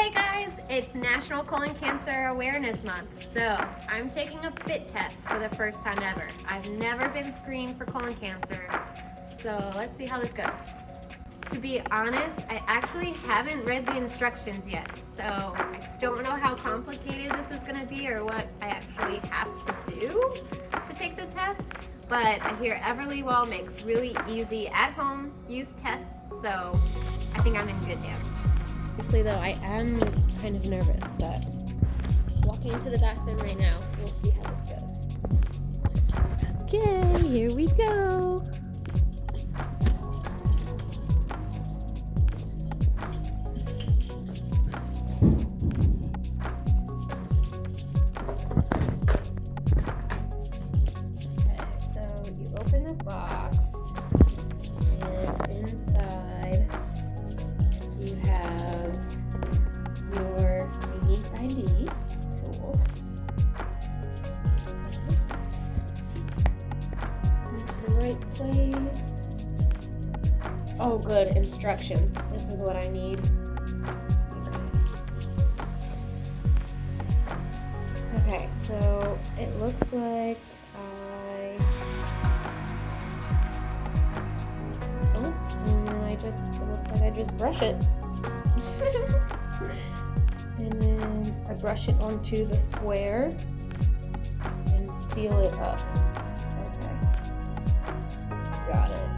Hey guys, it's National Colon Cancer Awareness Month, so I'm taking a FIT test for the first time ever. I've never been screened for colon cancer, so let's see how this goes. To be honest, I actually haven't read the instructions yet, so I don't know how complicated this is going to be or what I actually have to do to take the test, but I hear Everlywell makes really easy at-home use tests, so I think I'm in good hands. Honestly though, I am kind of nervous, but walking into the bathroom right now, we'll see how this goes. Okay, here we go. Okay, so you open the box, and inside you have your unique ID. Cool. Into the right place. Oh, good. Instructions. This is what I need. Okay, so it looks like it looks like I just brush it. And then I brush it onto the square and seal it up. Okay. Got it.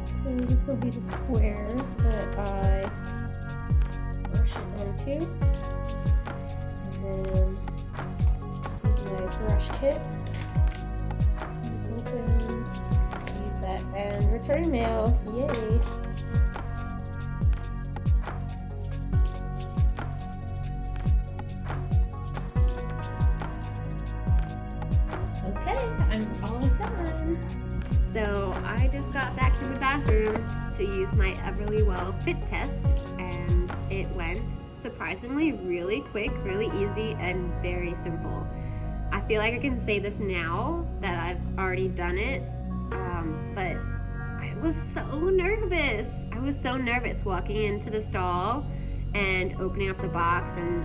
So this will be the square that I brush it onto. And then this is my brush kit. Open. Use that and return mail. Yay! Okay, I'm all done. So I just got back to the bathroom to use my Everlywell fit test, and it went surprisingly really quick, really easy, and very simple. I feel like I can say this now that I've already done it, but I was so nervous. I was so nervous walking into the stall and opening up the box and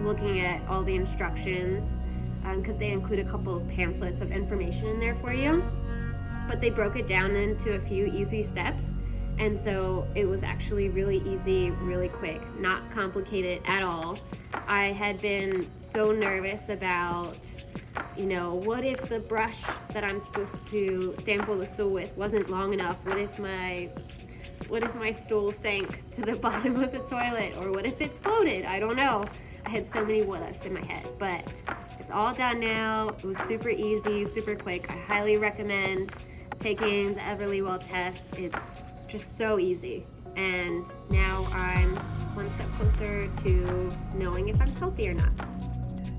looking at all the instructions, because they include a couple of pamphlets of information in there for you, but they broke it down into a few easy steps, and so it was actually really easy, really quick, not complicated at all. I had been so nervous about, what if the brush that I'm supposed to sample the stool with wasn't long enough? What if my stool sank to the bottom of the toilet? Or what if it floated? I don't know. I had so many what ifs in my head, but it's all done now. It was super easy, super quick. I highly recommend taking the Everlywell test. It's just so easy. And now I'm one step closer to knowing if I'm healthy or not.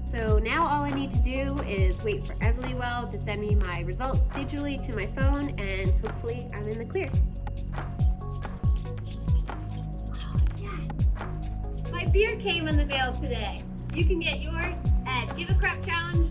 So now all I need to do is wait for Everlywell to send me my results digitally to my phone, and hopefully I'm in the clear. Oh, yes! My beer came in the mail today. You can get yours at giveacrapchallenge.com.